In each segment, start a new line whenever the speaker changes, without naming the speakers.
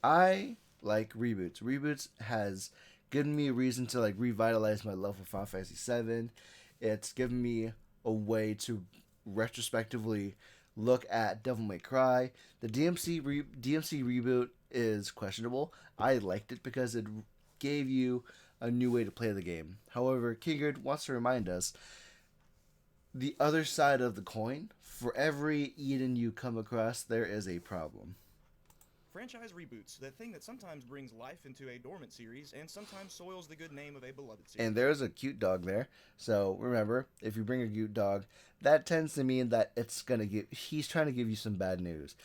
I like reboots. Reboots has given me a reason to like revitalize my love for Final Fantasy VII. It's given me a way to retrospectively look at Devil May Cry. The DMC reboot is questionable. I liked it because it gave you a new way to play the game. However, Kingard wants to remind us the other side of the coin. For every Eden you come across, there is a problem.
Franchise reboots, that thing that sometimes brings life into a dormant series and sometimes soils the good name of a beloved series.
And there's a cute dog there. So remember, if you bring a cute dog, that tends to mean that he's trying to give you some bad news,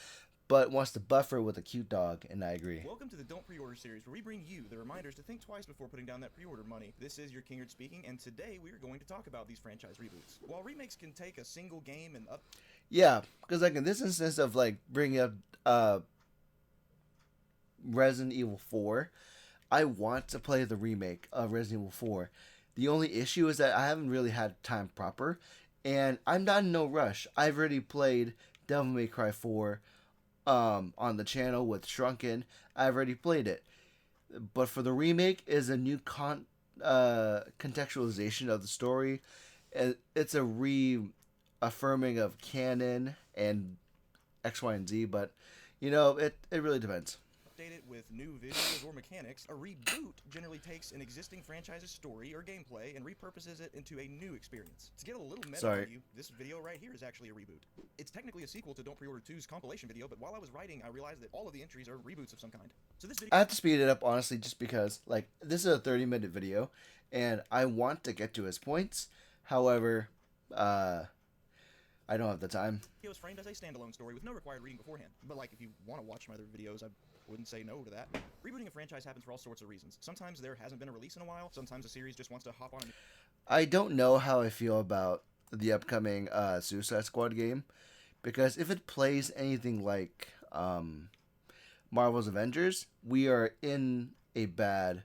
but wants to buffer with a cute dog, and I agree.
Welcome to the Don't Pre-Order series, where we bring you the reminders to think twice before putting down that pre-order money. This is your Kingard speaking, and today we are going to talk about these franchise reboots. While remakes can take a single game and up...
Yeah, because like in this instance of like bringing up Resident Evil 4, I want to play the remake of Resident Evil 4. The only issue is that I haven't really had time proper, and I'm not in no rush. I've already played Devil May Cry 4 on the channel with Shrunken. I've already played it. But for the remake is a new contextualization of the story. It's a reaffirming of canon and X, Y, and Z, but you know, it really depends.
Update it with new visuals or mechanics. A reboot generally takes an existing franchise's story or gameplay and repurposes it into a new experience. To get a little meta on you, this video right here is actually a reboot. It's technically a sequel to Don't Pre-Order 2's compilation video, but while I was writing, I realized that all of the entries are reboots of some kind. So this video...
I have to speed it up, honestly, just because, like, this is a 30-minute video, and I want to get to his points. However, I don't have the time.
It was framed as a standalone story with no required reading beforehand. But like, if you want to watch my other videos, I wouldn't say no to that. Rebooting a franchise happens for all sorts of reasons. Sometimes there hasn't been a release in a while. Sometimes a series just wants to hop on.
I don't know how I feel about the upcoming Suicide Squad game, because if it plays anything like Marvel's Avengers, we are in a bad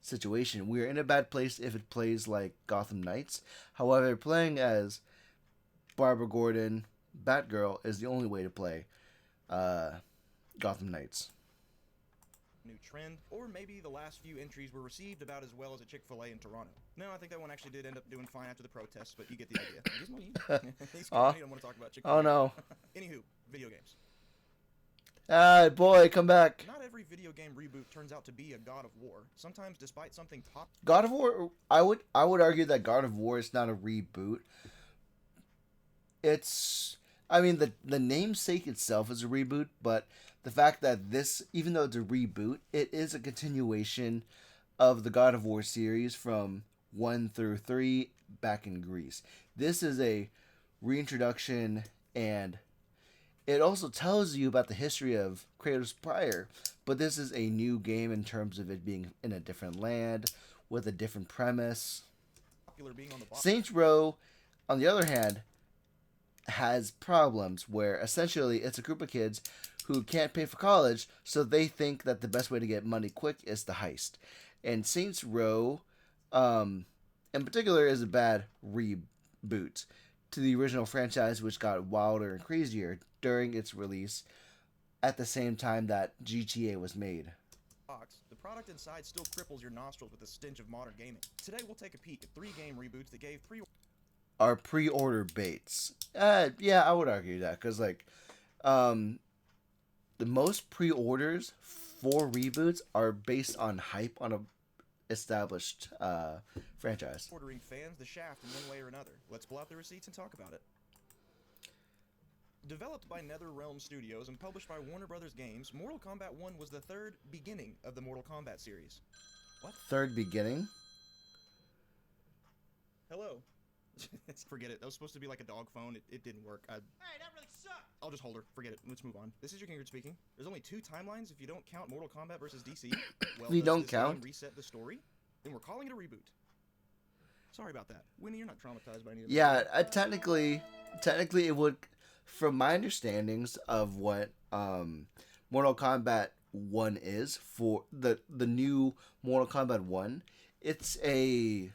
situation. We are in a bad place if it plays like Gotham Knights. However, playing as Barbara Gordon, Batgirl is the only way to play Gotham Knights.
New trend, or maybe the last few entries were received about as well as a Chick-fil-A in Toronto. No, I think that one actually did end up doing fine after the protests, but you get the idea. He's cool. I don't want to talk about Chick-fil-A.
Oh no.
Anywho, video games.
Boy, come back.
Not every video game reboot turns out to be a God of War. Sometimes, despite something top...
God of War, I would argue that God of War is not a reboot. It's, I mean, the namesake itself is a reboot, but the fact that this, even though it's a reboot, it is a continuation of the God of War series from 1 through 3 back in Greece. This is a reintroduction, and it also tells you about the history of Kratos prior, but this is a new game in terms of it being in a different land with a different premise. Saints Row, on the other hand, has problems where essentially it's a group of kids who can't pay for college, so they think that the best way to get money quick is to heist. And Saints Row, in particular, is a bad reboot to the original franchise, which got wilder and crazier during its release at the same time that GTA was made.
The product inside still cripples your nostrils with the stench of modern gaming. Today we'll take a peek at 3 game reboots that gave
pre-order baits. Yeah, I would argue that, because like the most pre-orders for reboots are based on hype on a established franchise.
Ordering fans the shaft in one way or another. Let's pull out the receipts and talk about it. Developed by NetherRealm Studios and published by Warner Brothers Games, Mortal Kombat 1 was the third beginning of the Mortal Kombat series. What?
Third beginning?
Hello. Forget it. That was supposed to be like a dog phone. It didn't work.
Hey, that really sucked!
I'll just hold her. Forget it. Let's move on. This is your Kingard speaking. There's only 2 timelines if you don't count Mortal Kombat versus DC. Well,
we don't count.
Reset the story, then we're calling it a reboot. Sorry about that. Winnie, you're not traumatized by any of this.
Yeah, technically it would, from my understandings of what Mortal Kombat 1 is, for the new Mortal Kombat 1, it's a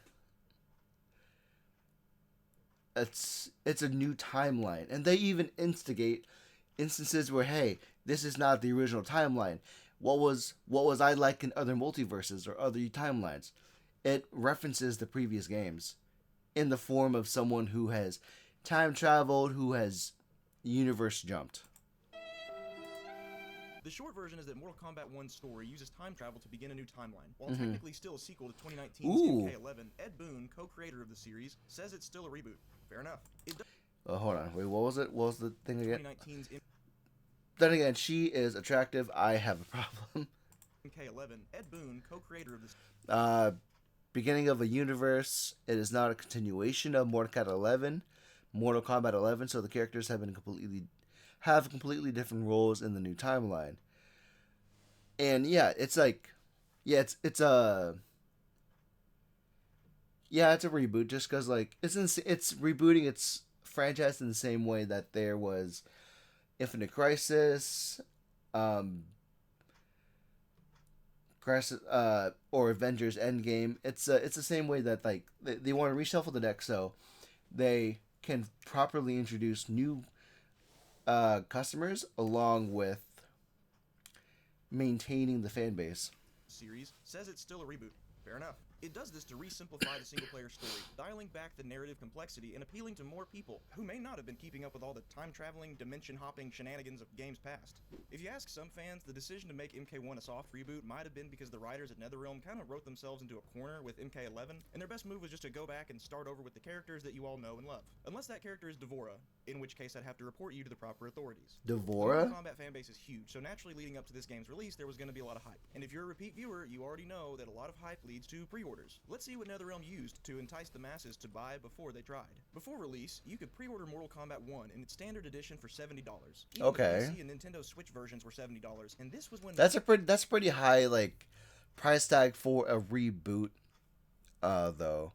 new timeline, and they even instigate instances where, hey, this is not the original timeline, what was I like in other multiverses or other timelines. It references the previous games in the form of someone who has time traveled, who has universe jumped.
The short version is that Mortal Kombat 1's story uses time travel to begin a new timeline. While technically still a sequel to 2019's MK11, Ed Boon, co-creator of the series, says it's still a reboot. Fair enough.
Hold on. Wait, what was it? What was the thing again?
2019's
Then again, she is attractive. I have a problem.
MK11, Ed Boon, co-creator of this.
Beginning of a universe. It is not a continuation of Mortal Kombat 11, so the characters have completely different roles in the new timeline. And yeah, it's like, it's a reboot just because like it's rebooting its franchise in the same way that there was Infinite Crisis, or Avengers Endgame. It's the same way that like they want to reshuffle the deck so they can properly introduce new customers along with maintaining the fan base.
Series says it's still a reboot. Fair enough. It does this to re-simplify the single-player story, dialing back the narrative complexity and appealing to more people who may not have been keeping up with all the time-traveling, dimension-hopping shenanigans of games past. If you ask some fans, the decision to make MK1 a soft reboot might have been because the writers at NetherRealm kind of wrote themselves into a corner with MK11, and their best move was just to go back and start over with the characters that you all know and love. Unless that character is D'Vorah, in which case I'd have to report you to the proper authorities.
D'Vorah?
The Mortal Kombat fanbase is huge, so naturally leading up to this game's release, there was going to be a lot of hype. And if you're a repeat viewer, you already know that a lot of hype leads to pre-orders. Let's see what NetherRealm used to entice the masses to buy before they tried. Before release, you could pre-order Mortal Kombat 1 in its standard edition for $70. Even
okay.
The PC and Nintendo Switch versions were $70, and this was when
that's a pretty high like price tag for a reboot, though.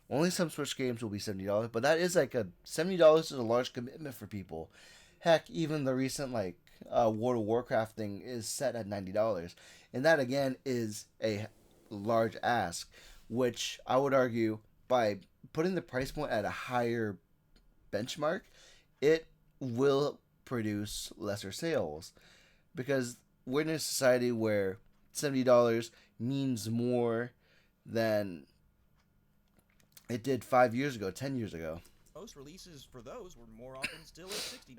Only some Switch games will be $70, but that is like $70 is a large commitment for people. Heck, even the recent like World of Warcraft thing is set at $90, and that again is a large ask, which I would argue by putting the price point at a higher benchmark, it will produce lesser sales, because we're in a society where $70 means more than it did 5 years ago, 10 years ago.
Most releases for those were more often still at $60.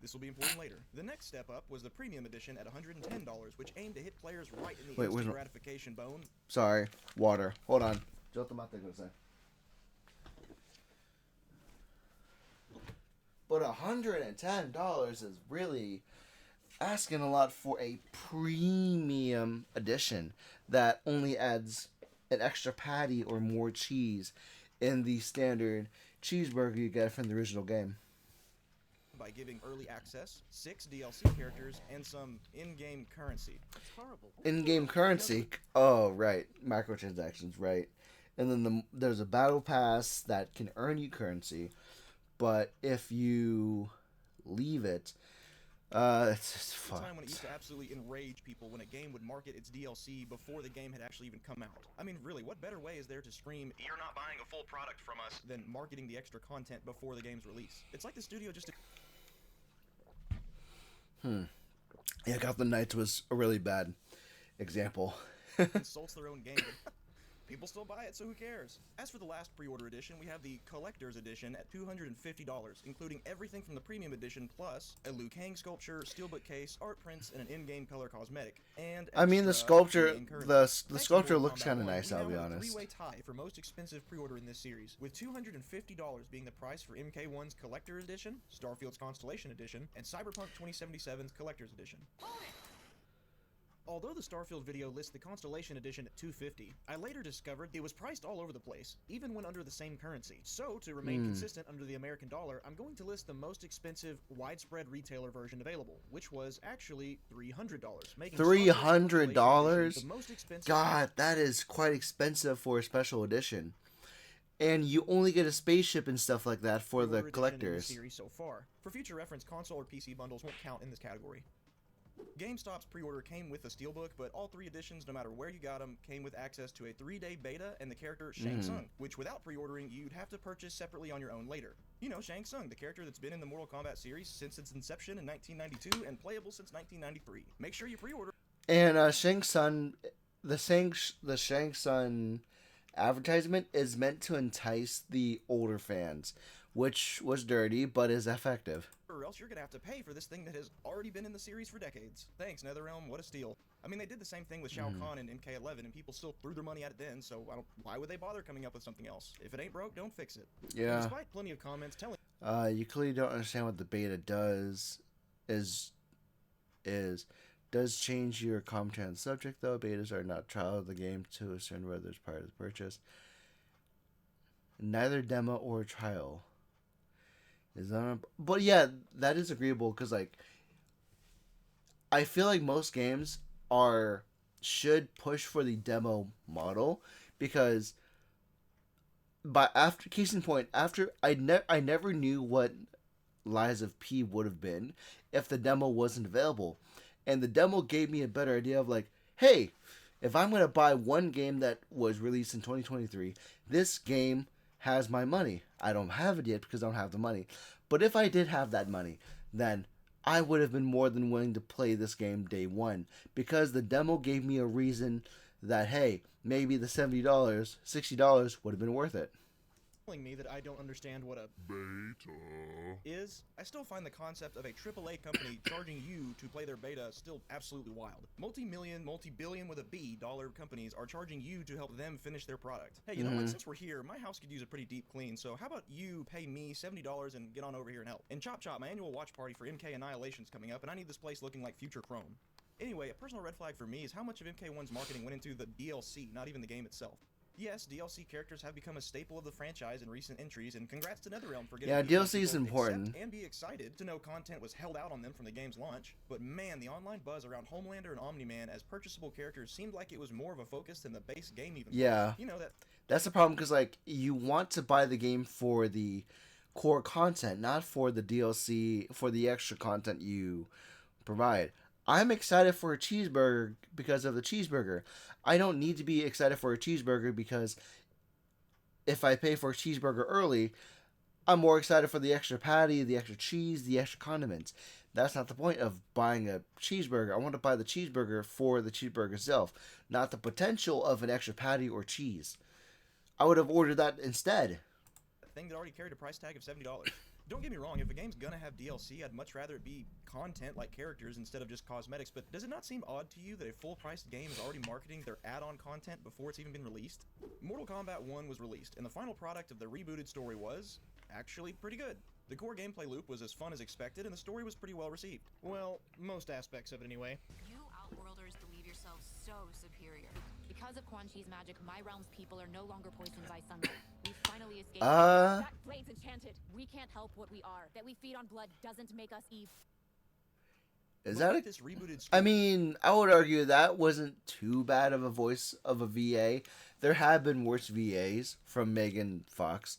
This will be important later. The next step up was the premium edition at $110, which aimed to hit players right in the instant gratification bone.
Sorry, water. Hold on. But $110 is really asking a lot for a premium edition that only adds an extra patty or more cheese in the standard cheeseburger you get from the original game.
By giving early access, 6 DLC characters, and some in-game currency. It's horrible.
In-game currency? Oh, right. Microtransactions, right. And then there's a battle pass that can earn you currency, but if you leave it, it's fucked.
A time when it used to absolutely enrage people when a game would market its DLC before the game had actually even come out. I mean, really, what better way is there to scream, "You're not buying a full product from us," than marketing the extra content before the game's release? It's like the studio just...
Yeah, Gotham Knights was a really bad example.
insults their own game. People still buy it, so who cares? As for the last pre-order edition, we have the Collector's Edition at $250, including everything from the Premium Edition, plus a Liu Kang sculpture, steelbook case, art prints, and an in-game color cosmetic. And
I mean, the sculpture, the sculpture looks kind of nice, I'll be honest.
Three-way tie for most expensive pre-order in this series, with $250 being the price for MK1's Collector's Edition, Starfield's Constellation Edition, and Cyberpunk 2077's Collector's Edition. Although the Starfield video lists the Constellation Edition at $250, I later discovered it was priced all over the place, even when under the same currency. So, to remain consistent under the American dollar, I'm going to list the most expensive widespread retailer version available, which was actually $300, making
$300?
the most expensive.
God, that is quite expensive for a special edition. And you only get a spaceship and stuff like that for the collectors.
Series so far. For future reference, console or PC bundles won't count in this category. GameStop's pre-order came with a steelbook, but all 3 editions, no matter where you got them, came with access to a 3-day beta and the character Shang Tsung, which without pre-ordering, you'd have to purchase separately on your own later. You know, Shang Tsung, the character that's been in the Mortal Kombat series since its inception in 1992 and playable since 1993. Make sure you pre-order.
And Shang Tsung, the Shang Tsung advertisement is meant to entice the older fans, which was dirty but is effective.
Or else you're gonna have to pay for this thing that has already been in the series for decades. Thanks, NetherRealm, what a steal. I mean, they did the same thing with Shao Kahn in MK11, and people still threw their money at it then, so why would they bother coming up with something else? If it ain't broke, don't fix it.
Yeah.
And despite plenty of comments telling
you clearly don't understand what the beta does. Is does change your commentary on the subject though. Betas are not trial of the game to discern whether it's part of the purchase. Neither demo or trial is on. But yeah, that is agreeable because like I feel like most games should push for the demo model because after case in point after I never knew what Lies of P would have been if the demo wasn't available. And the demo gave me a better idea of like, hey, if I'm going to buy one game that was released in 2023, this game has my money. I don't have it yet because I don't have the money. But if I did have that money, then I would have been more than willing to play this game day one because the demo gave me a reason that, hey, maybe the $70, $60 would have been worth it.
Me that I don't understand what a beta is, I still find the concept of a AAA company charging you to play their beta still absolutely wild. Multi-million, multi-billion with a B dollar companies are charging you to help them finish their product. Hey, you know what? Since we're here, my house could use a pretty deep clean, so how about you pay me $70 and get on over here and help? And Chop Chop, my annual watch party for MK Annihilation's coming up, and I need this place looking like future Chrome. Anyway, a personal red flag for me is how much of MK1's marketing went into the DLC, not even the game itself. Yes, DLC characters have become a staple of the franchise in recent entries, and congrats to NetherRealm for getting
DLC is important
and be excited to know content was held out on them from the game's launch. But man, the online buzz around Homelander and Omni-Man as purchasable characters seemed like it was more of a focus than the base game even.
Yeah,
you know
that's the problem because like you want to buy the game for the core content, not for the DLC, for the extra content you provide. I'm excited for a cheeseburger because of the cheeseburger. I don't need to be excited for a cheeseburger because if I pay for a cheeseburger early, I'm more excited for the extra patty, the extra cheese, the extra condiments. That's not the point of buying a cheeseburger. I want to buy the cheeseburger for the cheeseburger itself, not the potential of an extra patty or cheese. I would have ordered that instead.
Thing that already carried a price tag of $70. Don't get me wrong, if a game's gonna have DLC, I'd much rather it be content like characters instead of just cosmetics, but does it not seem odd to you that a full-priced game is already marketing their add-on content before it's even been released? Mortal Kombat 1 was released, and the final product of the rebooted story was actually pretty good. The core gameplay loop was as fun as expected, and the story was pretty well received. Well, most aspects of it anyway.
You Outworlders believe yourselves so superior. Because of Quan Chi's magic, my realm's people are no longer poisoned by sunlight. We finally escaped. That blade's enchanted. We can't help what we are. That we feed on blood doesn't make us evil.
Is that this rebooted? I mean, I would argue that wasn't too bad of a voice of a VA. There have been worse VAs from Megan Fox.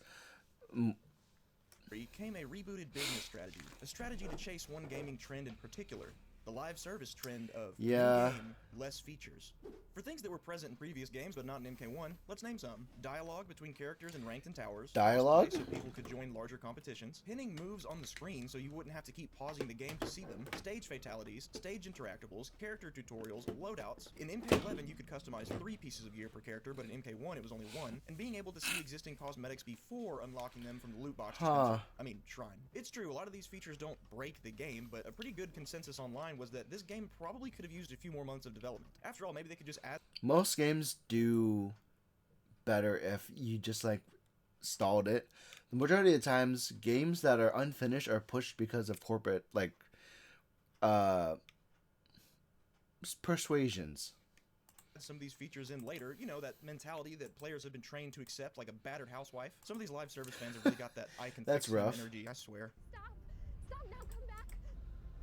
Came a rebooted business strategy, a strategy to chase one gaming trend in particular. The live service trend of in-game, less features. For things that were present in previous games but not in MK1, let's name some. Dialogue between characters in ranked and towers.
Dialogue?
So people could join larger competitions. Pinning moves on the screen so you wouldn't have to keep pausing the game to see them. Stage fatalities, stage interactables, character tutorials, loadouts. In MK11 you could customize 3 pieces of gear per character, but in MK1 it was only 1. And being able to see existing cosmetics before unlocking them from the loot box shrine. It's true, a lot of these features don't break the game, but a pretty good consensus online was that this game probably could have used a few more months of development. After all, maybe they could just add...
Most games do better if you just like stalled it. The majority of the times, games that are unfinished are pushed because of corporate like persuasions.
Some of these features in later, you know, that mentality that players have been trained to accept, like a battered housewife. Some of these live service fans have really got that I can fix them energy, I swear.
Stop now, come back.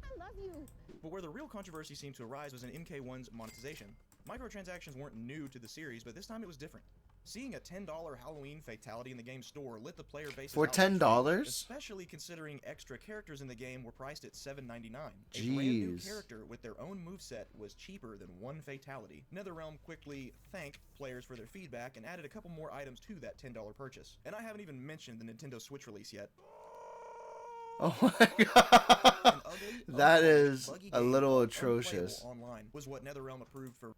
I love you.
But where the real controversy seemed to arise was in MK1's monetization. Microtransactions weren't new to the series, but this time it was different. Seeing a $10 Halloween fatality in the game store lit the player base
for $10,
especially considering extra characters in the game were priced at $7.99. A
brand
new character with their own moveset was cheaper than one fatality. NetherRealm quickly thanked players for their feedback and added a couple more items to that $10 purchase. And I haven't even mentioned the Nintendo Switch release yet.
Oh my god. That is a little atrocious.
Online was what NetherRealm approved for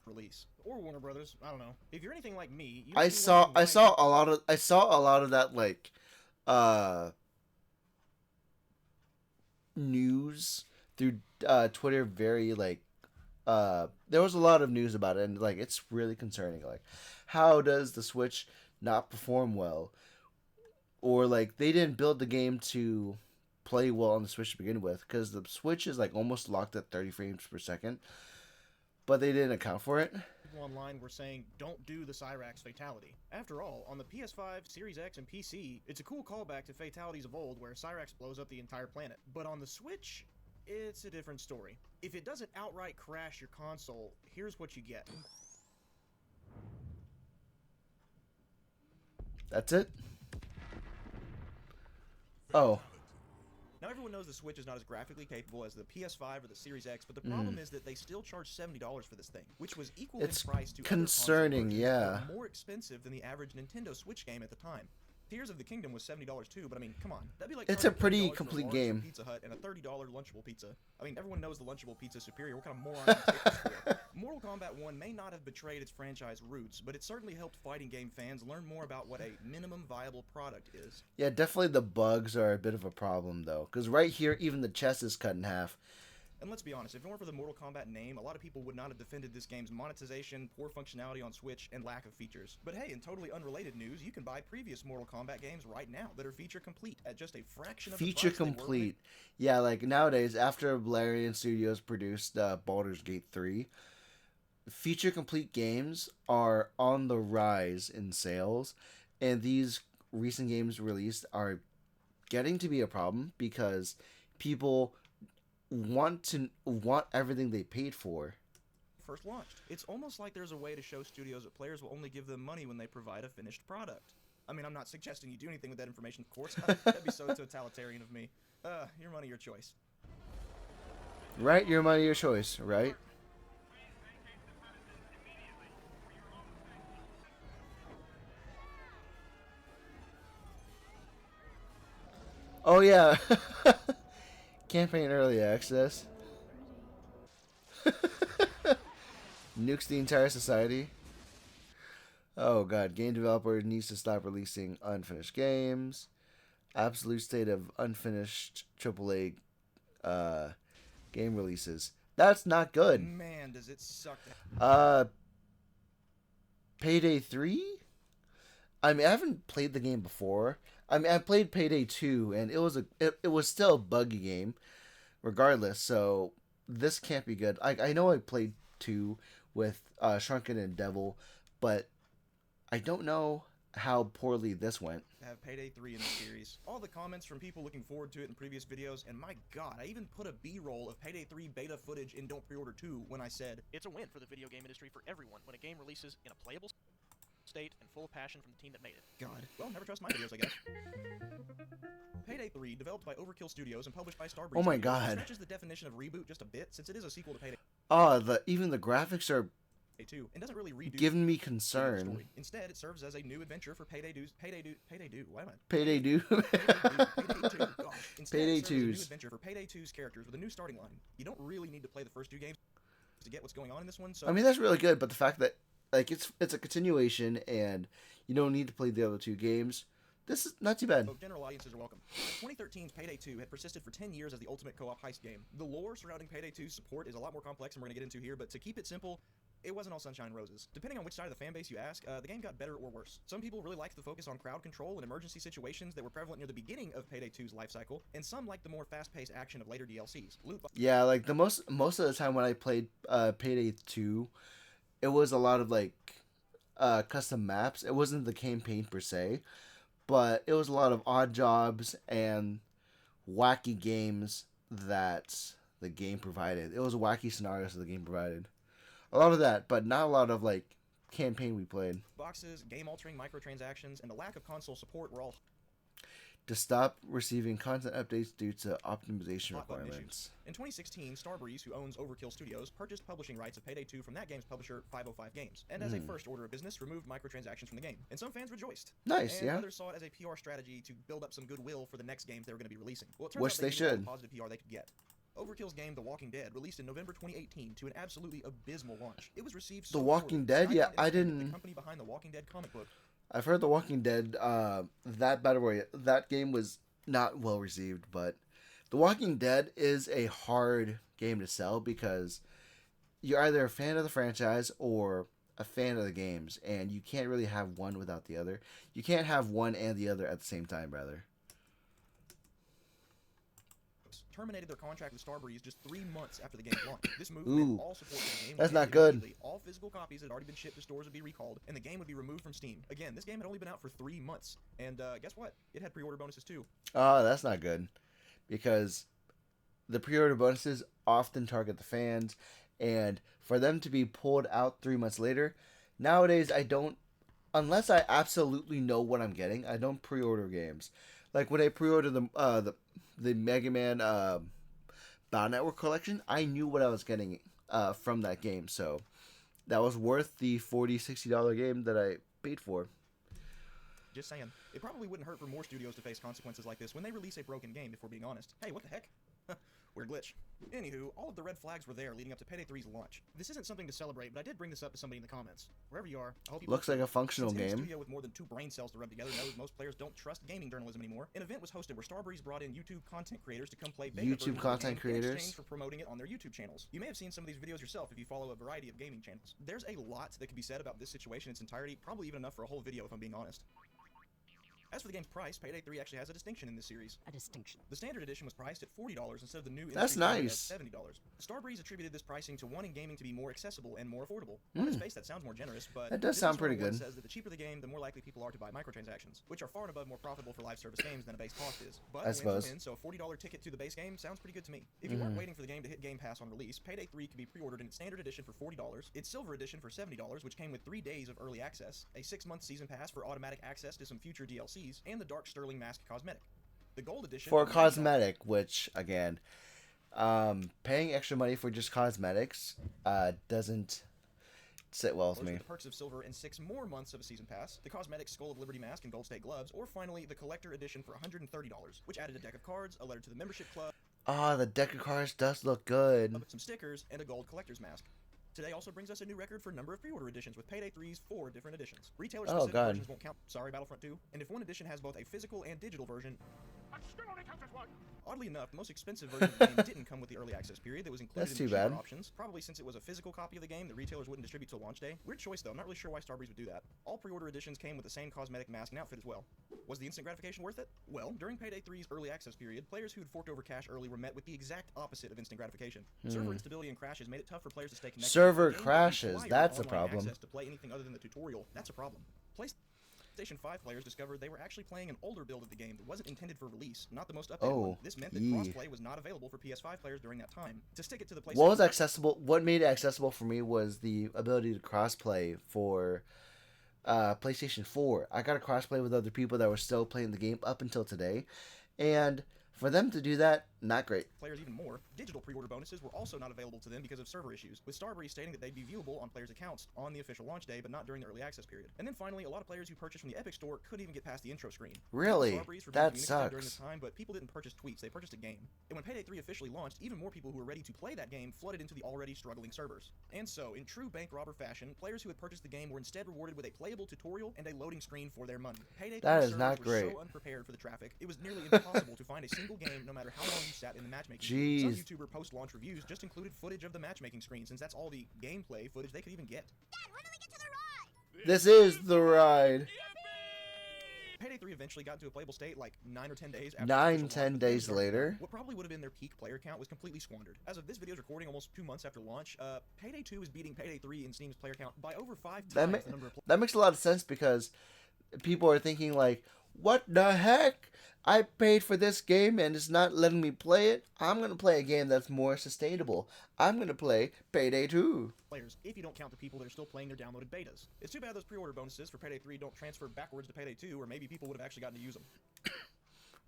release. Or Warner Brothers, I don't know. If you're anything like me, you
I saw a lot of that like news through Twitter. Very like there was a lot of news about it, and like it's really concerning. Like, how does the Switch not perform well, or like they didn't build the game to play well on the Switch to begin with, because the Switch is like almost locked at 30 frames per second, but they didn't account for it.
People online were saying, don't do the Cyrax fatality. After all, on the PS5, Series X, and PC, it's a cool callback to fatalities of old where Cyrax blows up the entire planet. But on the Switch, it's a different story. If it doesn't outright crash your console, here's what you get.
That's it? Oh.
Now everyone knows the Switch is not as graphically capable as the PS5 or the Series X, but the problem is that they still charge $70 for this thing, which was equal in price to
concerning,
other console
yeah.
but more expensive than the average Nintendo Switch game at the time. Tears of the Kingdom was $70 too, but I mean, come on, that'd be like
it's a pretty
$20
complete
for a
game.
Pizza Hut and a $30 Lunchable pizza. I mean, everyone knows the Lunchable pizza is superior. What kind of moron do you take this for? Mortal Kombat 1 may not have betrayed its franchise roots, but it certainly helped fighting game fans learn more about what a minimum viable product is.
Yeah, definitely the bugs are a bit of a problem though, because right here even the chest is cut in half.
And let's be honest, if it weren't for the Mortal Kombat name, a lot of people would not have defended this game's monetization, poor functionality on Switch, and lack of features. But hey, in totally unrelated news, you can buy previous Mortal Kombat games right now that are feature complete at just a fraction of the price.
Feature complete. Yeah, like nowadays, after Valerian Studios produced Baldur's Gate 3, feature complete games are on the rise in sales, and these recent games released are getting to be a problem because people want everything they paid for.
First launched. It's almost like there's a way to show studios that players will only give them money when they provide a finished product. I mean, I'm not suggesting you do anything with that information, of course. That'd be so totalitarian of me. Your money, your choice.
Right, your money, your choice, right? Oh yeah. Campaign early access. Nukes the entire society. Oh god, game developer needs to stop releasing unfinished games. Absolute state of unfinished AAA game releases. That's not good.
Man, does it suck.
Payday 3? I mean, I haven't played the game before. I mean, I played Payday 2, and it was still a buggy game, regardless. So this can't be good. I know I played 2 with Shrunken and Devil, but I don't know how poorly this went.
Have Payday 3 in the series. All the comments from people looking forward to it in previous videos, and my god, I even put a B-roll of Payday 3 beta footage in Don't Pre-Order 2 when I said,
it's a win for the video game industry for everyone when a game releases in a playable state and full of passion from the team that made it.
God. Well, never trust my videos, I guess. Payday 3, developed by Overkill Studios and published by Starbreeze
Oh my
Studios,
god.
stretches the definition of reboot just a bit, since it is a sequel to Payday
Even the graphics are
2, and doesn't really redo
giving me
the
concern.
story. Instead, it serves as a new adventure for Payday 2. Why am I?
Payday 2.
Payday 2. Gosh. Instead,
Payday
it serves as a new
2's.
adventure for Payday 2's characters with a new starting line. You don't really need to play the first 2 games to get what's going on in this one, so...
I mean, that's really good, but the fact that like it's a continuation and you don't need to play the other 2 games, this is not too bad.
So general audiences are welcome. 2013's Payday 2 had persisted for 10 years as the ultimate co-op heist game. The lore surrounding Payday 2's support is a lot more complex than we're going to get into here, but to keep it simple, it wasn't all sunshine and roses. Depending on which side of the fanbase you ask, the game got better or worse. Some people really liked the focus on crowd control and emergency situations that were prevalent near the beginning of Payday 2's life cycle, and some liked the more fast-paced action of later DLCs.
Yeah, like the most of the time when I played Payday 2, it was a lot of like custom maps. It wasn't the campaign per se, but it was a lot of odd jobs and wacky games that the game provided. It was wacky scenarios that the game provided. A lot of that, but not a lot of like campaign we played.
Boxes, game-altering microtransactions, and the lack of console support were all
to stop receiving content updates due to optimization
Hot button
requirements.
In 2016, Starbreeze, who owns Overkill Studios, purchased publishing rights of Payday 2 from that game's publisher, 505 Games, and as a first order of business, removed microtransactions from the game. And some fans rejoiced.
Nice,
and
yeah.
others saw it as a PR strategy to build up some goodwill for the next games they were going to be releasing. Well, it turns
Which
out
they
needed all the
should.
positive PR they could get. Overkill's game, The Walking Dead, released in November 2018 to an absolutely abysmal launch. It was received so
The Walking
poorly,
Dead? Yeah,
Skybound
I
Entertainment,
didn't...
The company behind the Walking Dead comic book.
I've heard The Walking Dead, that Battle Royale, that game was not well received, but The Walking Dead is a hard game to sell because you're either a fan of the franchise or a fan of the games, and you can't really have one without the other. You can't have one and the other at the same time, rather.
Terminated their contract with Starbreeze just 3 months after the game's launch. This move meant all support for the game
That's
would
not
end
good.
immediately. All physical copies that had already been shipped to stores would be recalled, and the game would be removed from Steam. Again, this game had only been out for 3 months, and guess what? It had pre-order bonuses too.
Oh, that's not good, because the pre-order bonuses often target the fans, and for them to be pulled out 3 months later, nowadays I don't, unless I absolutely know what I'm getting, I don't pre-order games. Like when I pre-ordered the Mega Man Battle Network collection, I knew what I was getting from that game, so that was worth the $40-$60 game that I paid for.
Just saying. It probably wouldn't hurt for more studios to face consequences like this when they release a broken game, if we're being honest. Hey, what the heck? Weird glitch. Anywho, all of the red flags were there leading up to Payday 3's launch. This isn't something to celebrate, but I did bring this up to somebody in the comments. Wherever you are, I hope you...
Looks like a functional
Since any
game.
studio with more than 2 brain cells to rub together knows most players don't trust gaming journalism anymore. An event was hosted where Starbreeze brought in YouTube content creators to come play beta versions of the
content
game in
creators?
exchange for promoting it on their YouTube channels. You may have seen some of these videos yourself if you follow a variety of gaming channels. There's a lot that could be said about this situation in its entirety, probably even enough for a whole video if I'm being honest. As for the game's price, Payday 3 actually has a distinction in this series.
A distinction.
The standard edition was priced at $40 instead of the new
That's
industry standard
nice.
at $70. Starbreeze attributed this pricing to wanting gaming to be more accessible and more affordable. On its face, that sounds more generous, but
That does
Business
sound pretty
101
good.
says that the cheaper the game, the more likely people are to buy microtransactions, which are far and above more profitable for live service games than a base cost is. But
I suppose.
so a $40 ticket to the base game sounds pretty good to me. If you weren't waiting for the game to hit Game Pass on release, Payday 3 can be pre-ordered in its standard edition for $40, its silver edition for $70, which came with 3 days of early access, a 6-month season pass for automatic access to some future DLCs, and the Dark Sterling Mask cosmetic. The gold edition
For cosmetic, which again, paying extra money for just cosmetics doesn't sit well with me.
The perks of silver and 6 more months of a season pass, the cosmetic Skull of Liberty mask and Gold State gloves, or finally the collector edition for $130, which added a deck of cards, a letter to the membership club,
The deck of cards does look good.
some stickers, and a gold collector's mask. Today also brings us a new record for number of pre-order editions with Payday 3's 4 different editions. Retailer-specific
God.
versions won't count. Sorry, Battlefront 2. And if one edition has both a physical and digital version, oddly enough, the most expensive version of the game didn't come with the early access period that was included
That's
in the
too
cheaper
bad.
options, probably since it was a physical copy of the game that retailers wouldn't distribute till launch day. Weird choice though, I'm not really sure why Starbreeze would do that. All pre-order editions came with the same cosmetic mask and outfit as well. Was the instant gratification worth it? Well, during Payday 3's early access period, players who'd forked over cash early were met with the exact opposite of instant gratification. Server instability and crashes made it tough for players to stay connected.
Server
The game
crashes,
required
that's a
online
problem.
access to play anything other than the tutorial, that's a problem. PlayStation 5 players discovered they were actually playing an older build of the game that wasn't intended for release, not the most updated one. This meant that crossplay was not available for PS5 players during that time. To stick it to the PlayStation
What was accessible? What made it accessible for me was the ability to crossplay for PlayStation 4. I got to crossplay with other people that were still playing the game up until today, and for them to do that, not great.
Players even more, digital pre-order bonuses were also not available to them because of server issues, with Starbreeze stating that they'd be viewable on players' accounts on the official launch day, but not during the early access period. And then finally, a lot of players who purchased from the Epic Store couldn't even get past the intro screen.
Really?
Starbreeze for being
That
communicative during this
sucks.
time, but people didn't purchase tweets, they purchased a game. And when Payday 3 officially launched, even more people who were ready to play that game flooded into the already struggling servers. And so, in true bank robber fashion, players who had purchased the game were instead rewarded with a playable tutorial and a loading screen for their money. Payday 3
That is
servers
not
were
great.
so unprepared for the traffic, it was nearly impossible to find a single game no matter how long you sat in the matchmaking.
Jeez.
Some YouTuber post-launch reviews just included footage of the matchmaking screen, since that's all the gameplay footage they could even get.
Dad, when do we get to the ride?
This is the ride.
Payday 3 eventually got into a playable state like 9 or 10 days after
9-10 days later.
What probably would have been their peak player count was completely squandered. As of this video's recording almost 2 months after launch, Payday 2 is beating Payday 3 in Steam's player count by over 5 times the number of players.
That makes a lot of sense because people are thinking like, what the heck? I paid for this game and it's not letting me play it. I'm going to play a game that's more sustainable. I'm going to play Payday 2.
If you don't count the people that are still playing their downloaded betas. It's too bad those pre-order bonuses for Payday 3 don't transfer backwards to Payday 2, or maybe people would have actually gotten to use them.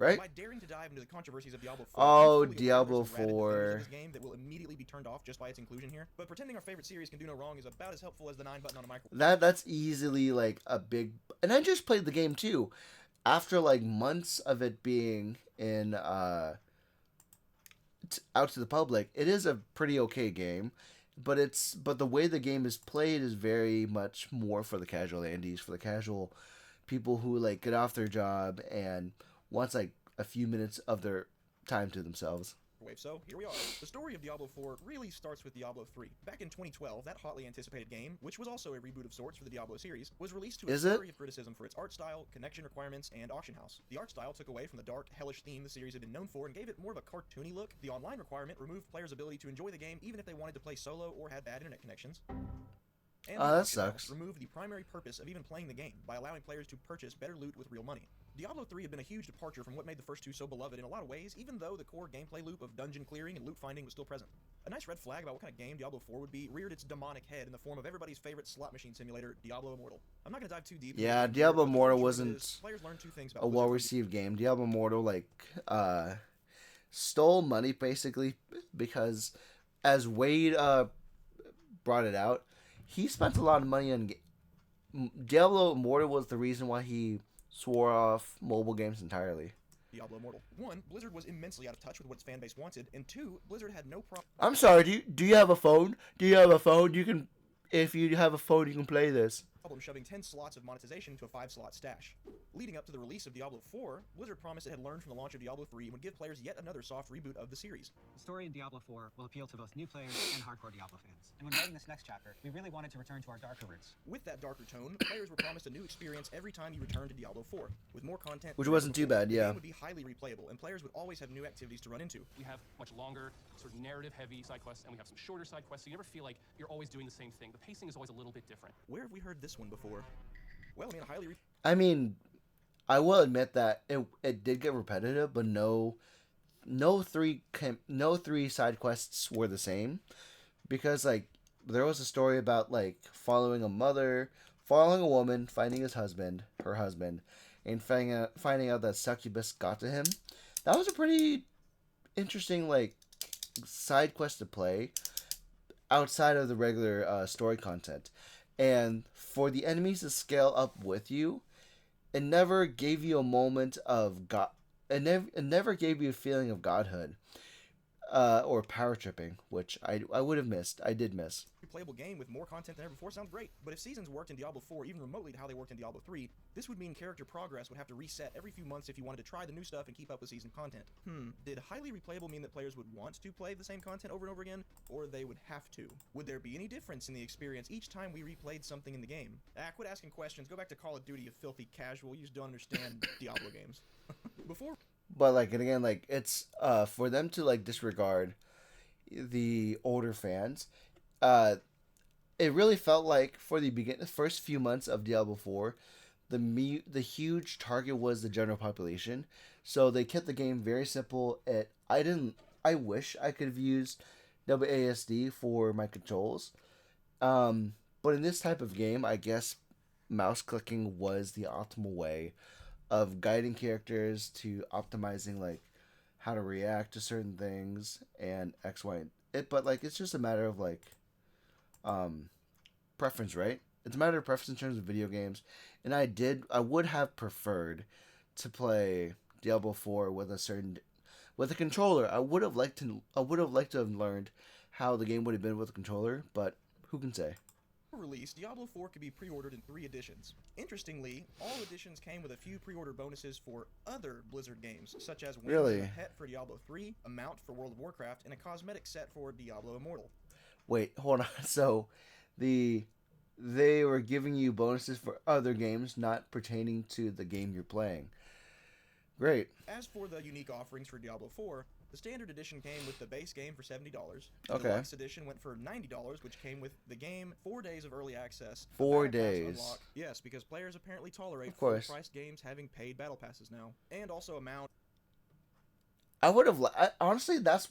right?
By daring to dive into the controversies of Diablo 4,
Oh,
I'm fully aware
Diablo
there's some rabid defenders
4.
of this game that will immediately be turned off just by its inclusion here. But pretending our favorite series can do no wrong is about as helpful as the 9 button on a microwave.
That's easily like a big. And I just played the game too, after like months of it being in out to the public. It is a pretty okay game, but the way the game is played is very much more for the casual Andes, for the casual people who like get off their job and wants like a few minutes of their time to themselves.
So, here we are. The story of Diablo 4 really starts with Diablo 3. Back in 2012, that hotly anticipated game, which was also a reboot of sorts for the Diablo series, was released to a flurry of criticism for its art style, connection requirements, and auction house. The art style took away from the dark, hellish theme the series had been known for and gave it more of a cartoony look. The online requirement removed players' ability to enjoy the game even if they wanted to play solo or had bad internet connections. And
that sucks.
Removed the primary purpose of even playing the game by allowing players to purchase better loot with real money. Diablo 3 had been a huge departure from what made the first two so beloved in a lot of ways, even though the core gameplay loop of dungeon clearing and loot finding was still present. A nice red flag about what kind of game Diablo 4 would be reared its demonic head in the form of everybody's favorite slot machine simulator, Diablo Immortal. I'm not going to dive too deep.
Yeah, Diablo Immortal wasn't
players learned two things about
a well-received game. Diablo Immortal stole money basically because, as Wade brought it out, he spent a lot of money on Diablo Immortal was the reason why he swore off mobile games entirely.
Diablo Immortal. 1, Blizzard was immensely out of touch with what its fan base wanted, and 2, Blizzard had no problem.
I'm sorry, do you have a phone? Do you have a phone? If you have a phone, you can play this.
Shoving 10 slots of monetization to a 5-slot stash. Leading up to the release of Diablo 4, Blizzard promised it had learned from the launch of Diablo 3 and would give players yet another soft reboot of the series.
The story in Diablo 4 will appeal to both new players and hardcore Diablo fans. And when writing this next chapter, we really wanted to return to our darker roots.
With that darker tone, players were promised a new experience every time you returned to Diablo 4. With more content,
which wasn't too bad, yeah.
The game would be highly replayable, and players would always have new activities to run into.
We have much longer, sort of narrative-heavy side quests, and we have some shorter side quests, so you never feel like you're always doing the same thing. The pacing is always a little bit different.
Where have we heard this one before? Well,
I will admit that it did get repetitive, but no three side quests were the same, because like there was a story about like following a woman, finding her husband, and finding out that succubus got to him. That was a pretty interesting like side quest to play outside of the regular story content. And for the enemies to scale up with you, it never gave you a moment of God. It never gave you a feeling of godhood, or power tripping, which I would have missed. I did miss.
Playable game with more content than ever before sounds great, but if seasons worked in Diablo 4 even remotely to how they worked in Diablo 3, this would mean character progress would have to reset every few months if you wanted to try the new stuff and keep up with season content. Did highly replayable mean that players would want to play the same content over and over again, or they would have to? Would there be any difference in the experience each time we replayed something in the game? Quit asking questions, go back to Call of Duty, you filthy casual, you just don't understand Diablo games.
But like, and again, like it's for them to like disregard the older fans. It really felt like for the first few months of Diablo 4, the huge target was the general population. So they kept the game very simple. I wish I could have used WASD for my controls. But in this type of game, I guess mouse clicking was the optimal way of guiding characters to optimizing like how to react to certain things and X, Y, and it. But like it's just a matter of like preference, right? It's a matter of preference in terms of video games. And I would have preferred to play Diablo 4 with a controller. I would have liked to have learned how the game would have been with a controller, but who can say?
Release, Diablo 4 could be pre-ordered in 3 editions. Interestingly, all editions came with a few pre-order bonuses for other Blizzard games, such as a pet for Diablo 3, a mount for World of Warcraft, and a cosmetic set for Diablo Immortal.
Wait, hold on. So, they were giving you bonuses for other games not pertaining to the game you're playing. Great.
As for the unique offerings for Diablo 4, the standard edition came with the base game for $70. The
Okay.
deluxe edition went for $90, which came with the game, 4 days of early access.
4
battle pass
days.
unlock. Yes, because players apparently tolerate
Of course.
full-priced games having paid battle passes now, and also a mount.
I would have honestly. That's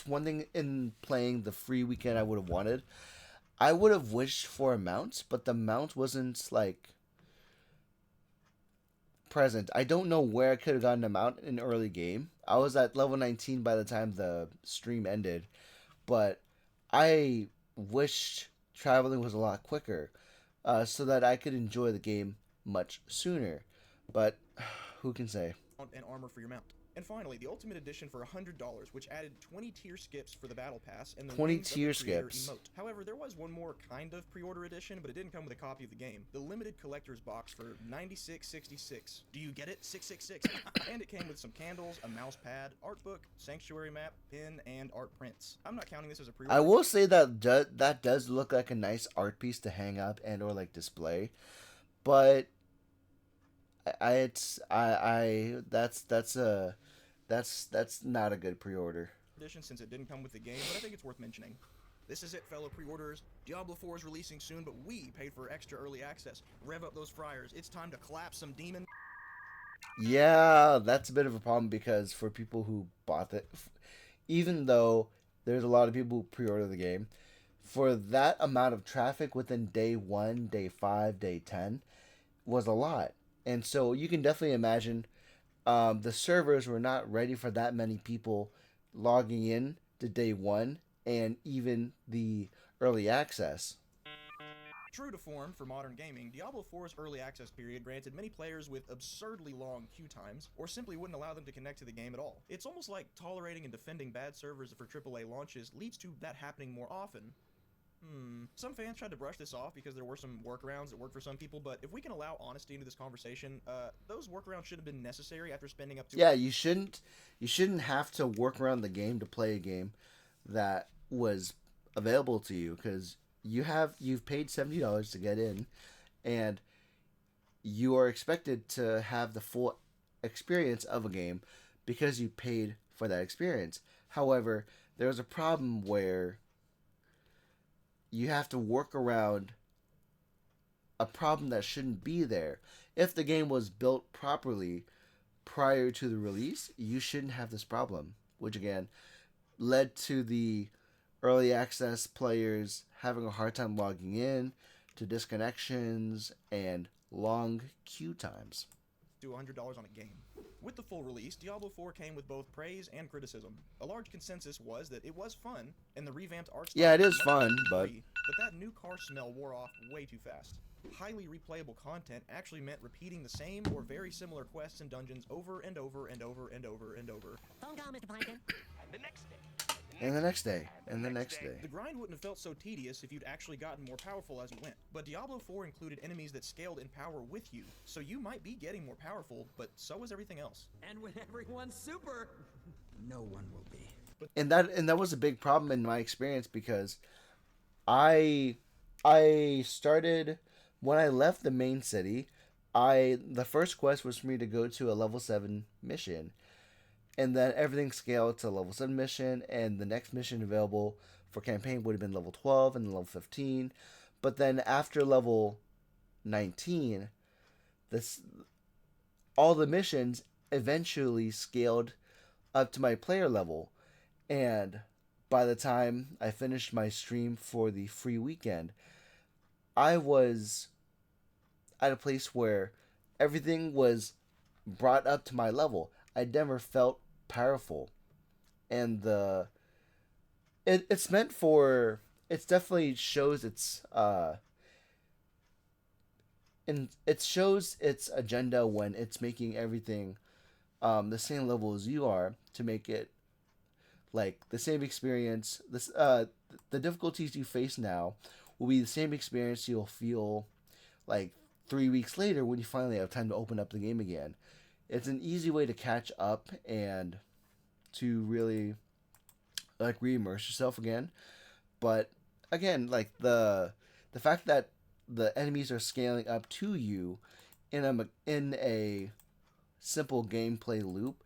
one thing in playing the free weekend I would have wanted. I would have wished for a mount, but the mount wasn't like present. I don't know where I could have gotten them out in early game. I was at level 19 by the time the stream ended, but I wished traveling was a lot quicker, so that I could enjoy the game much sooner. But who can say?
And armor for your mount. And finally, the Ultimate Edition for $100, which added 20 tier skips for the Battle Pass and the
20
Wings of the
tier
Creator
skips.
emote. However, there was one more kind of pre-order edition, but it didn't come with a copy of the game. The limited collector's box for $96.66. Do you get it? 666. And it came with some candles, a mouse pad, art book, sanctuary map, pin, and art prints. I'm not counting this as a pre-order.
I will say that that does look like a nice art piece to hang up and or like display, but that's not a good pre-order.
Edition since it didn't come with the game, but I think it's worth mentioning. This is it, fellow pre-orders. Diablo 4 is releasing soon, but we paid for extra early access. Rev up those fryers. It's time to collapse some demon.
Yeah, that's a bit of a problem because for people who bought it, even though there's a lot of people who pre-order the game, for that amount of traffic within day 1, day 5, day 10 was a lot. And so you can definitely imagine the servers were not ready for that many people logging in to day 1 and even the early access.
True to form for modern gaming, Diablo 4's early access period granted many players with absurdly long queue times, or simply wouldn't allow them to connect to the game at all. It's almost like tolerating and defending bad servers for AAA launches leads to that happening more often. Some fans tried to brush this off because there were some workarounds that worked for some people, but if we can allow honesty into this conversation, those workarounds should have been necessary after spending up to...
Yeah, you shouldn't have to work around the game to play a game that was available to you, because you've paid $70 to get in, and you are expected to have the full experience of a game because you paid for that experience. However, there's a problem where you have to work around a problem that shouldn't be there. If the game was built properly prior to the release, you shouldn't have this problem, which again led to the early access players having a hard time logging in, to disconnections, and long queue times.
To $100 on a game. With the full release, Diablo 4 came with both praise and criticism. A large consensus was that it was fun, and the revamped art style...
Yeah, it is
was
fun, but
that new car smell wore off way too fast. Highly replayable content actually meant repeating the same or very similar quests and dungeons over and over and over and over and over.
Phone call, Mr. Plankton.
And the next day.
and the next day, and the next day.
The grind wouldn't have felt so tedious if you'd actually gotten more powerful as you went. But Diablo 4 included enemies that scaled in power with you, so you might be getting more powerful, but so is everything else.
And when everyone's super, no one will be.
And that was a big problem in my experience, because I started when I left the main city. The first quest was for me to go to a level 7 mission, and then everything scaled to level 7 mission, and the next mission available for campaign would have been level 12 and level 15. But then after level 19, all the missions eventually scaled up to my player level. And by the time I finished my stream for the free weekend, I was at a place where everything was brought up to my level. I never felt powerful. And it's meant for, it definitely shows its and it shows its agenda when it's making everything the same level as you are, to make it like the same experience. The difficulties you face now will be the same experience you'll feel like 3 weeks later when you finally have time to open up the game again. It's an easy way to catch up and to really like re-immerse yourself again. But again, like the fact that the enemies are scaling up to you in a simple gameplay loop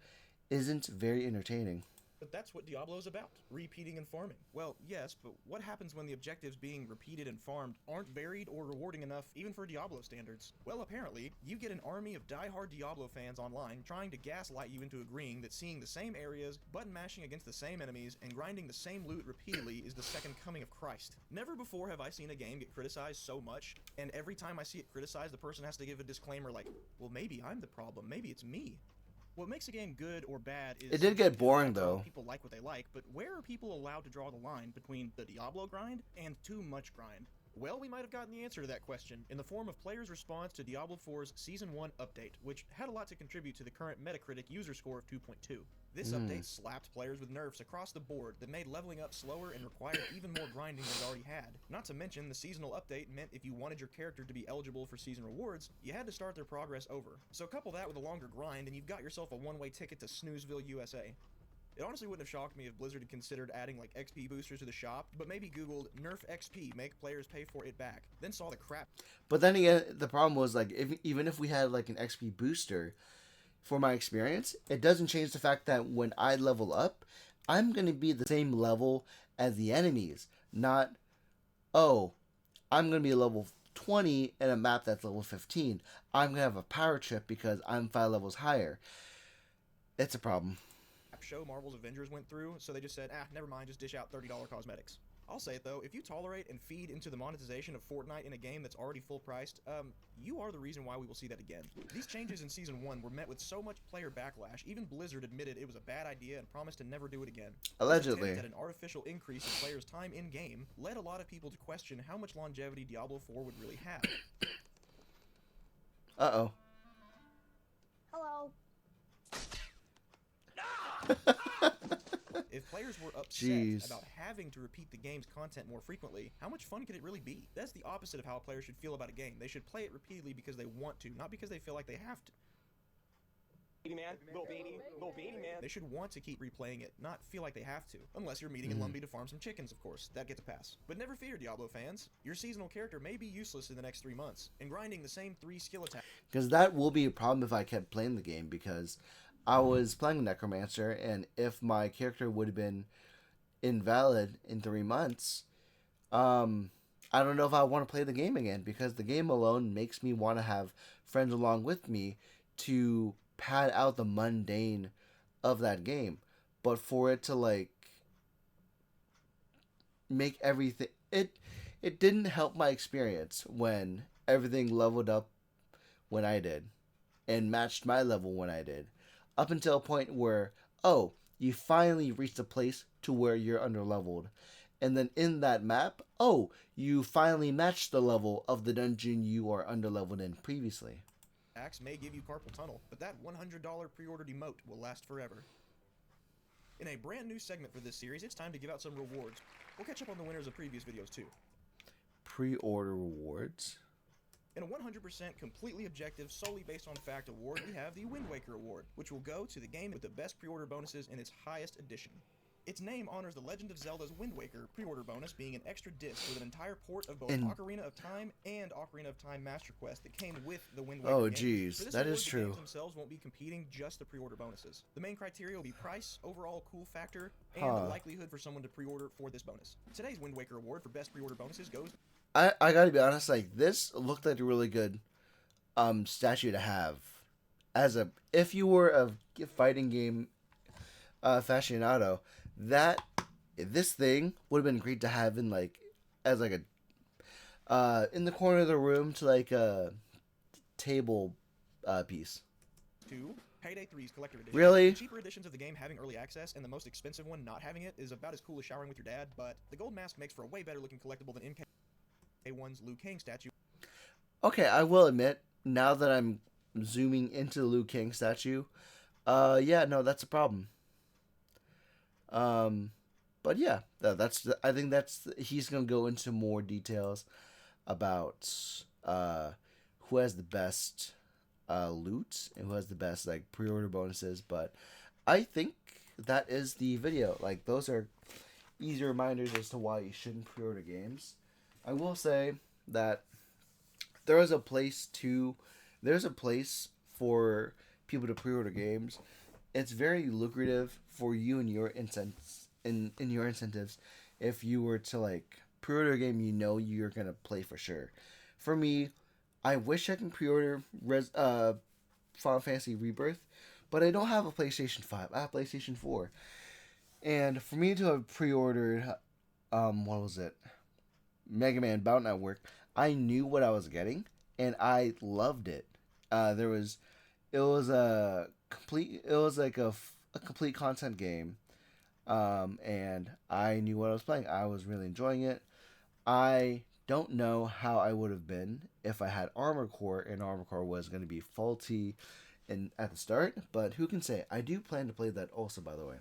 isn't very entertaining.
But that's what Diablo's about, repeating and farming. Well, yes, but what happens when the objectives being repeated and farmed aren't varied or rewarding enough even for Diablo standards? Well, apparently, you get an army of die-hard Diablo fans online trying to gaslight you into agreeing that seeing the same areas, button mashing against the same enemies, and grinding the same loot repeatedly is the second coming of Christ. Never before have I seen a game get criticized so much, and every time I see it criticized, the person has to give a disclaimer like, well, maybe I'm the problem, maybe it's me. What makes a game good or bad is...
It did get boring, though.
People like what they like, but where are people allowed to draw the line between the Diablo grind and too much grind? Well, we might have gotten the answer to that question in the form of players' response to Diablo 4's Season 1 update, which had a lot to contribute to the current Metacritic user score of 2.2. This update slapped players with nerfs across the board that made leveling up slower and required even more grinding than it already had. Not to mention, the seasonal update meant if you wanted your character to be eligible for season rewards, you had to start their progress over. So couple that with a longer grind and you've got yourself a one-way ticket to Snoozeville, USA. It honestly wouldn't have shocked me if Blizzard had considered adding like XP boosters to the shop, but maybe Googled nerf XP, make players pay for it back, then saw the crap.
But then again, the problem was like even if we had like an XP booster, for my experience, it doesn't change the fact that when I level up, I'm going to be the same level as the enemies. Not, oh, I'm going to be level 20 in a map that's level 15. I'm going to have a power trip because I'm 5 levels higher. It's a problem.
Show Marvel's Avengers went through, so they just said, never mind, just dish out $30 cosmetics. I'll say it though, if you tolerate and feed into the monetization of Fortnite in a game that's already full priced, you are the reason why we will see that again. These changes in Season 1 were met with so much player backlash, even Blizzard admitted it was a bad idea and promised to never do it again.
Allegedly.
That an artificial increase in players' time in-game led a lot of people to question how much longevity Diablo 4 would really have.
Uh-oh.
Hello.
If players were upset about having to repeat the game's content more frequently, how much fun could it really be? That's the opposite of how a player should feel about a game. They should play it repeatedly because they want to, not because they feel like they have to. Little baby man. They should want to keep replaying it, not feel like they have to. Unless you're meeting in Lumbee to farm some chickens, of course. That gets a pass. But never fear, Diablo fans. Your seasonal character may be useless in the next 3 months, and grinding the same 3 skill attacks.
Because that will be a problem if I kept playing the game, because I was playing Necromancer, and if my character would have been invalid in 3 months, I don't know if I want to play the game again, because the game alone makes me want to have friends along with me to pad out the mundane of that game. But for it to like make everything, it didn't help my experience when everything leveled up when I did and matched my level when I did. Up until a point where, oh, you finally reached a place to where you're underleveled. And then in that map, oh, you finally matched the level of the dungeon you are underleveled in previously.
Axe may give you carpal tunnel, but that $100 pre-ordered emote will last forever. In a brand new segment for this series, it's time to give out some rewards. We'll catch up on the winners of previous videos too.
Pre-order rewards?
In a 100% completely objective, solely based on fact award, we have the Wind Waker Award, which will go to the game with the best pre-order bonuses in its highest edition. Its name honors The Legend of Zelda's Wind Waker pre-order bonus being an extra disc with an entire port of both Ocarina of Time and Ocarina of Time Master Quest that came with the Wind Waker game.
Geez, that is true.
The games themselves won't be competing, just the pre-order bonuses. The main criteria will be price, overall cool factor, and the likelihood for someone to pre-order for this bonus. Today's Wind Waker Award for best pre-order bonuses goes...
I gotta be honest, like, this looked like a really good statue to have. If you were a fighting game aficionado, this thing would have been great to have in like as like a in the corner of the room to like a table piece.
2. Payday 3's Collector Edition.
Really?
The cheaper editions of the game having early access and the most expensive one not having it is about as cool as showering with your dad, but the gold mask makes for a way better looking collectible than MK1's Liu Kang statue. Okay,
I will admit, now that I'm zooming into the Liu Kang statue, yeah, no, that's a problem. But yeah, I think he's gonna go into more details about who has the best loot and who has the best like pre-order bonuses. But I think that is the video. Like, those are easy reminders as to why you shouldn't pre-order games. I will say that there's a place for people to pre-order games, it's very lucrative for you and your in your incentives if you were to like pre-order a game you know you're gonna play for sure. For me, I wish I can pre-order Final Fantasy Rebirth, but I don't have a PlayStation 5. I have PlayStation 4. And for me to have pre-ordered what was it? Mega Man Battle Network, I knew what I was getting and I loved it. There was it was a complete it was like a complete content game. And I knew what I was playing. I was really enjoying it. I don't know how I would have been if I had Armor Core and Armor Core was going to be faulty at the start, but who can say? I do plan to play that also, by the way.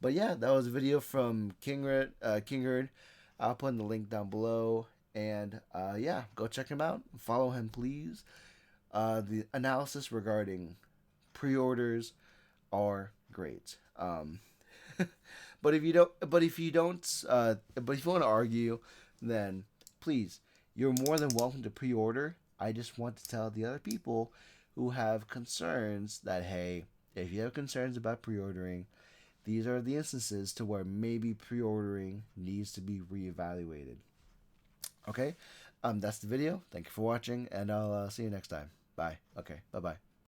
But yeah, that was a video from Kingard. I'll put in the link down below, and yeah, go check him out. Follow him, please. The analysis regarding pre-orders are great. But if you don't, but if you want to argue, then please, you're more than welcome to pre-order. I just want to tell the other people who have concerns that, hey, if you have concerns about pre-ordering, these are the instances to where maybe pre-ordering needs to be reevaluated. Okay, that's the video. Thank you for watching, and I'll see you next time. Bye. Okay, bye-bye.